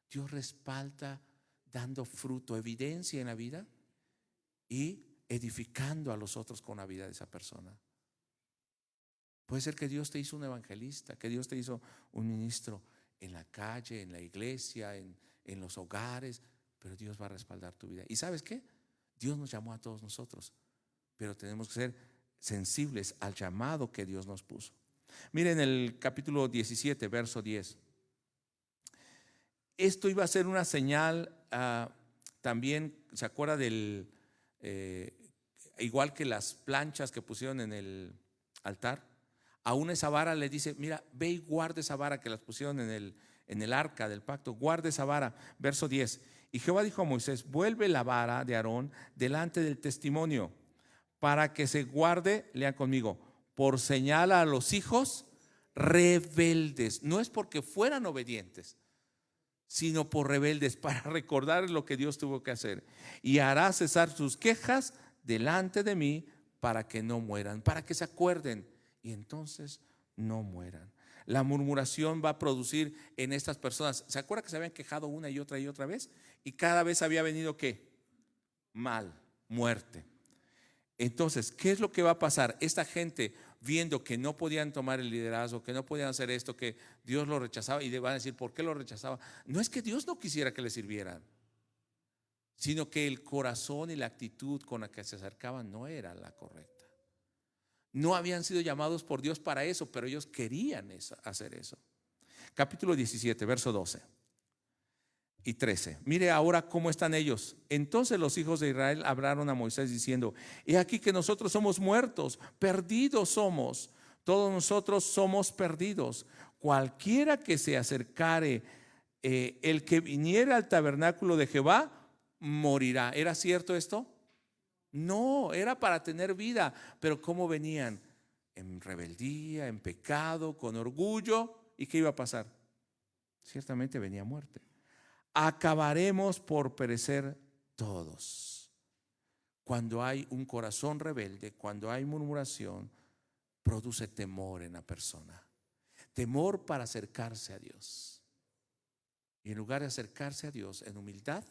Dios respalda dando fruto, evidencia en la vida y edificando a los otros con la vida de esa persona. Puede ser que Dios te hizo un evangelista, que Dios te hizo un ministro en la calle, en la iglesia, en los hogares, pero Dios va a respaldar tu vida. ¿Y sabes qué? Dios nos llamó a todos nosotros, pero tenemos que ser sensibles al llamado que Dios nos puso. Miren el capítulo 17, verso 10. Esto iba a ser una señal, también, ¿se acuerda del, igual que las planchas que pusieron en el altar? Aún esa vara le dice: mira, ve y guarda esa vara que las pusieron en el arca del pacto, guarda esa vara. Verso 10. Y Jehová dijo a Moisés: vuelve la vara de Aarón delante del testimonio, para que se guarde, lean conmigo, por señal a los hijos rebeldes. No es porque fueran obedientes, sino por rebeldes, para recordar lo que Dios tuvo que hacer. Y hará cesar sus quejas delante de mí, para que no mueran, para que se acuerden y entonces no mueran. La murmuración va a producir en estas personas. ¿Se acuerda que se habían quejado una y otra vez? Y cada vez había venido ¿qué? Mal, muerte. Entonces, ¿qué es lo que va a pasar? Esta gente, viendo que no podían tomar el liderazgo, que no podían hacer esto, que Dios lo rechazaba, y le van a decir: ¿por qué lo rechazaba? No es que Dios no quisiera que le sirvieran, sino que el corazón y la actitud con la que se acercaban no era la correcta. No habían sido llamados por Dios para eso, pero ellos querían hacer eso. Capítulo 17, verso 12 y 13. Mire ahora cómo están ellos. Entonces los hijos de Israel hablaron a Moisés diciendo: he aquí que nosotros somos muertos, perdidos somos, todos nosotros somos perdidos. Cualquiera que se acercare, el que viniera al tabernáculo de Jehová, morirá. ¿Era cierto esto? No, era para tener vida. Pero ¿cómo venían? En rebeldía, en pecado, con orgullo. ¿Y qué iba a pasar? Ciertamente venía muerte. Acabaremos por perecer todos. Cuando hay un corazón rebelde, cuando hay murmuración, produce temor en la persona. Temor para acercarse a Dios. Y en lugar de acercarse a Dios en humildad,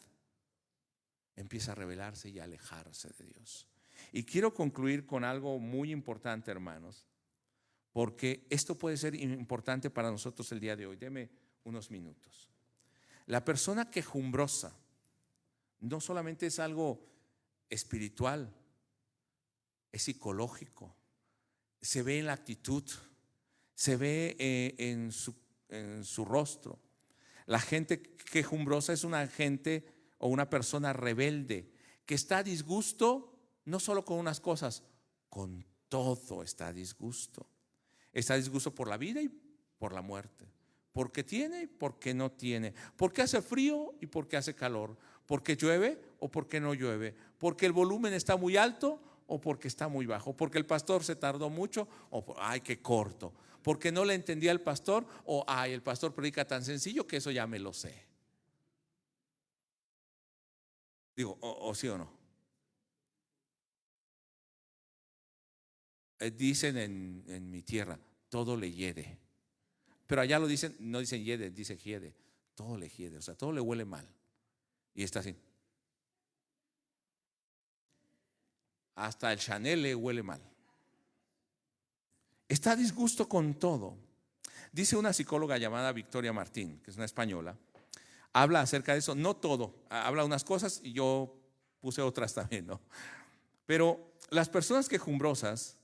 empieza a rebelarse y a alejarse de Dios. Y quiero concluir con algo muy importante, hermanos, porque esto puede ser importante para nosotros el día de hoy. Deme unos minutos. La persona quejumbrosa no solamente es algo espiritual, es psicológico, se ve en la actitud, Se ve en su rostro. La gente quejumbrosa es una gente o una persona rebelde que está a disgusto no solo con unas cosas, con todo está a disgusto. Está a disgusto por la vida y por la muerte, porque tiene y porque no tiene, porque hace frío y porque hace calor, porque llueve o porque no llueve, porque el volumen está muy alto o porque está muy bajo, porque el pastor se tardó mucho o ay, qué corto, porque no le entendía al pastor o ay, el pastor predica tan sencillo que eso ya me lo sé. Digo, o sí o no. Dicen en mi tierra, todo le hiede. Pero allá lo dicen, no dicen hiede, dice hiede. Todo le hiede, o sea, todo le huele mal. Y está así. Hasta el Chanel le huele mal. Está a disgusto con todo. Dice una psicóloga llamada Victoria Martín, que es una española, habla acerca de eso, no todo, habla unas cosas y yo puse otras también, ¿no? Pero las personas quejumbrosas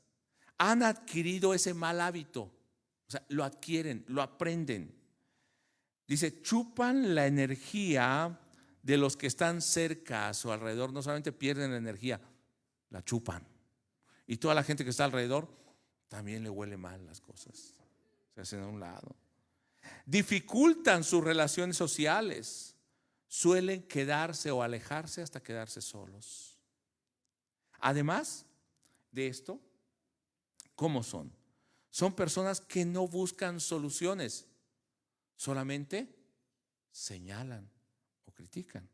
han adquirido ese mal hábito, o sea, lo adquieren, lo aprenden. Dice, chupan la energía de los que están cerca a su alrededor, no solamente pierden la energía, la chupan. Y toda la gente que está alrededor también le huele mal las cosas, se hacen a un lado. Dificultan sus relaciones sociales, suelen quedarse o alejarse hasta quedarse solos. Además de esto, ¿cómo son? Son personas que no buscan soluciones, solamente señalan o critican.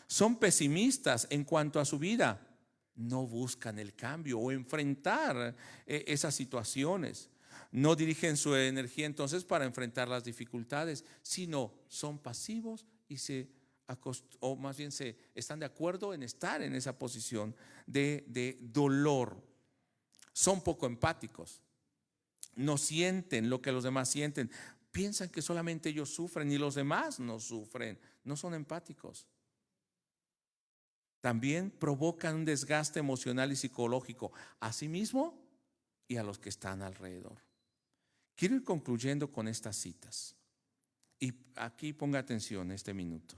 Son pesimistas en cuanto a su vida, no buscan el cambio o enfrentar esas situaciones. No dirigen su energía entonces para enfrentar las dificultades, sino son pasivos y o más bien están de acuerdo en estar en esa posición de dolor. Son poco empáticos, no sienten lo que los demás sienten, piensan que solamente ellos sufren y los demás no sufren, no son empáticos. También provocan un desgaste emocional y psicológico a sí mismo y a los que están alrededor. Quiero ir concluyendo con estas citas. Y aquí ponga atención este minuto.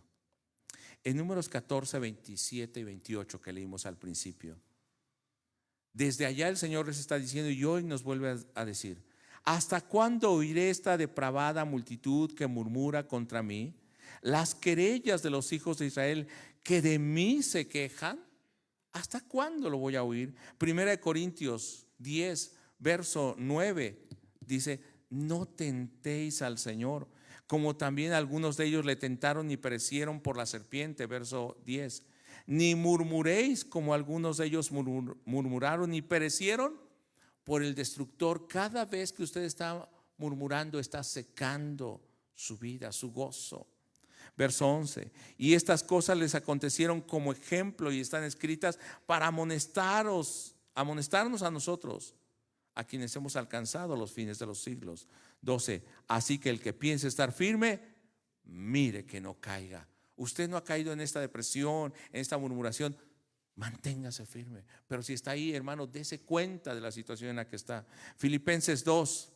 En Números 14, 27 y 28 que leímos al principio. Desde allá el Señor les está diciendo y hoy nos vuelve a decir: ¿hasta cuándo oiré esta depravada multitud que murmura contra mí? Las querellas de los hijos de Israel que de mí se quejan. ¿Hasta cuándo lo voy a oír? Primera de Corintios 10, verso 9 dice: no tentéis al Señor, como también algunos de ellos le tentaron y perecieron por la serpiente. Verso 10. Ni murmuréis como algunos de ellos murmuraron y perecieron por el destructor. Cada vez que usted está murmurando, está secando su vida, su gozo. Verso 11. Y estas cosas les acontecieron como ejemplo y están escritas para amonestarnos a nosotros, a quienes hemos alcanzado los fines de los siglos. 12. Así que el que piense estar firme, mire que no caiga. Usted no ha caído en esta depresión, en esta murmuración, manténgase firme. Pero si está ahí, hermano, dése cuenta de la situación en la que está. Filipenses 2,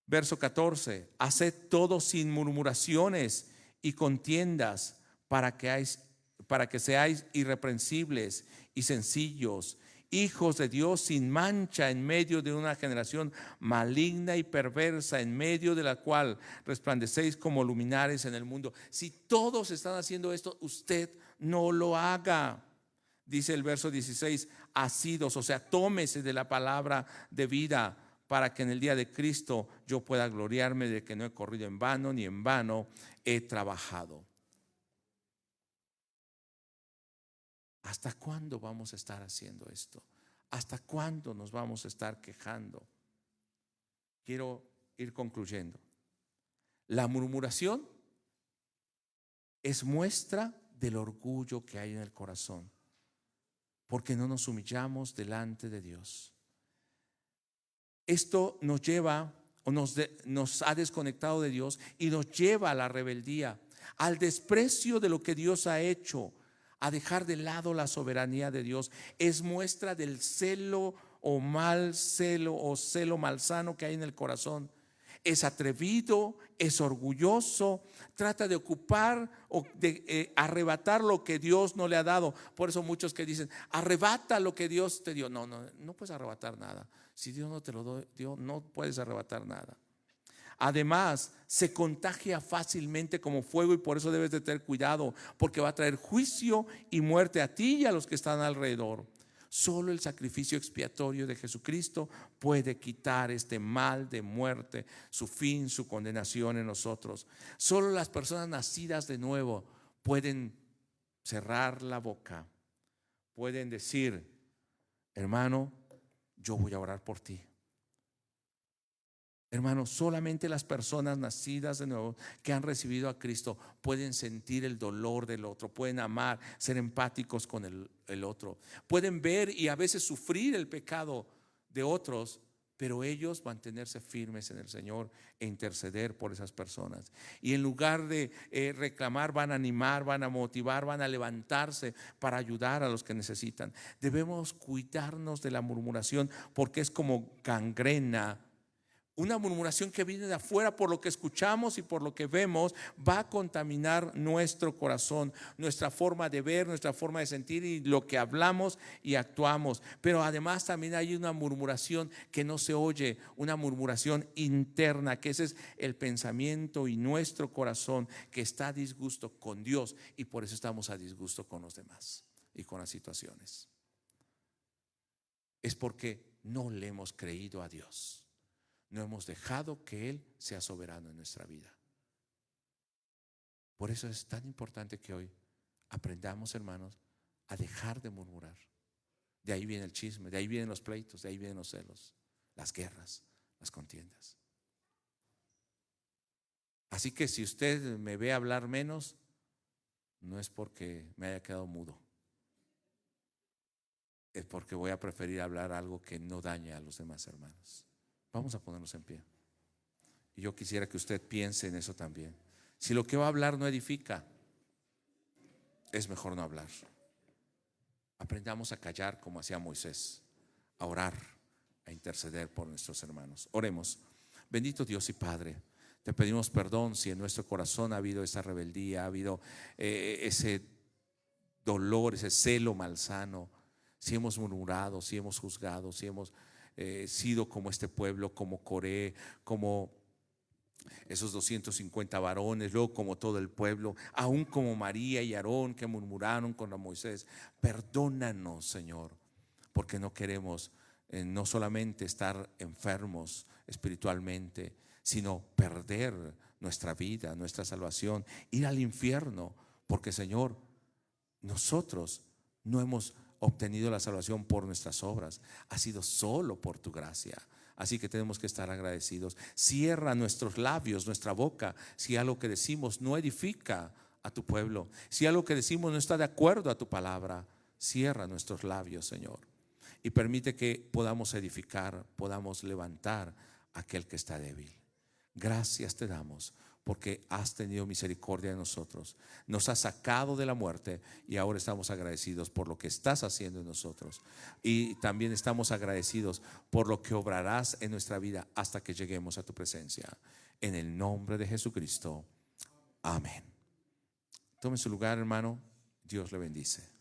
verso 14. Haced todo sin murmuraciones y contiendas, para que seáis irreprensibles y sencillos, hijos de Dios sin mancha en medio de una generación maligna y perversa, en medio de la cual resplandecéis como luminares en el mundo. Si todos están haciendo esto, usted no lo haga. Dice el verso 16: asidos, o sea, tómese de la palabra de vida, para que en el día de Cristo yo pueda gloriarme de que no he corrido en vano, ni en vano he trabajado. ¿Hasta cuándo vamos a estar haciendo esto? ¿Hasta cuándo nos vamos a estar quejando? Quiero ir concluyendo. La murmuración es muestra del orgullo que hay en el corazón, porque no nos humillamos delante de Dios. Esto nos lleva o nos ha desconectado de Dios y nos lleva a la rebeldía, al desprecio de lo que Dios ha hecho, a dejar de lado la soberanía de Dios. Es muestra del celo o mal celo o celo malsano que hay en el corazón. Es atrevido, es orgulloso, trata de ocupar o de arrebatar lo que Dios no le ha dado. Por eso muchos que dicen, arrebata lo que Dios te dio. No puedes arrebatar nada. Si Dios no te lo dio, no puedes arrebatar nada. Además, se contagia fácilmente como fuego, y por eso debes de tener cuidado, porque va a traer juicio y muerte a ti y a los que están alrededor. Solo el sacrificio expiatorio de Jesucristo puede quitar este mal de muerte, su fin, su condenación en nosotros. Solo las personas nacidas de nuevo pueden cerrar la boca, pueden decir, hermano, yo voy a orar por ti. Hermanos, solamente las personas nacidas de nuevo que han recibido a Cristo pueden sentir el dolor del otro, pueden amar, ser empáticos con el otro, pueden ver y a veces sufrir el pecado de otros, pero ellos mantenerse firmes en el Señor e interceder por esas personas. Y en lugar de reclamar, van a animar, van a motivar, van a levantarse para ayudar a los que necesitan. Debemos cuidarnos de la murmuración, porque es como gangrena. Una murmuración que viene de afuera, por lo que escuchamos y por lo que vemos, va a contaminar nuestro corazón, nuestra forma de ver, nuestra forma de sentir y lo que hablamos y actuamos. Pero además también hay una murmuración que no se oye, una murmuración interna, que ese es el pensamiento y nuestro corazón que está a disgusto con Dios, y por eso estamos a disgusto con los demás y con las situaciones. Es porque no le hemos creído a Dios. No hemos dejado que Él sea soberano en nuestra vida. Por eso es tan importante que hoy aprendamos, hermanos, a dejar de murmurar. De ahí viene el chisme, de ahí vienen los pleitos, de ahí vienen los celos, las guerras, las contiendas. Así que si usted me ve hablar menos, no es porque me haya quedado mudo, es porque voy a preferir hablar algo que no dañe a los demás hermanos. Vamos a ponernos en pie. Y yo quisiera que usted piense en eso también. Si lo que va a hablar no edifica, es mejor no hablar. Aprendamos a callar como hacía Moisés, a orar, a interceder por nuestros hermanos. Oremos. Bendito Dios y Padre, te pedimos perdón si en nuestro corazón ha habido esa rebeldía, ha habido ese dolor, ese celo malsano, si hemos murmurado, si hemos juzgado, si hemos sido como este pueblo, como Coré, como esos 250 varones, luego como todo el pueblo, aún como María y Aarón que murmuraron contra Moisés. Perdónanos, Señor, porque no queremos no solamente estar enfermos espiritualmente, sino perder nuestra vida, nuestra salvación, ir al infierno, porque, Señor, nosotros no hemos obtenido la salvación por nuestras obras, ha sido solo por tu gracia. Así que tenemos que estar agradecidos. Cierra nuestros labios, nuestra boca, si algo que decimos no edifica a tu pueblo, si algo que decimos no está de acuerdo a tu palabra. Cierra nuestros labios, Señor, y permite que podamos edificar, podamos levantar a aquel que está débil. Gracias te damos porque has tenido misericordia de nosotros, nos has sacado de la muerte, y ahora estamos agradecidos por lo que estás haciendo en nosotros, y también estamos agradecidos por lo que obrarás en nuestra vida hasta que lleguemos a tu presencia. En el nombre de Jesucristo, amén. Tome su lugar, hermano. Dios le bendice.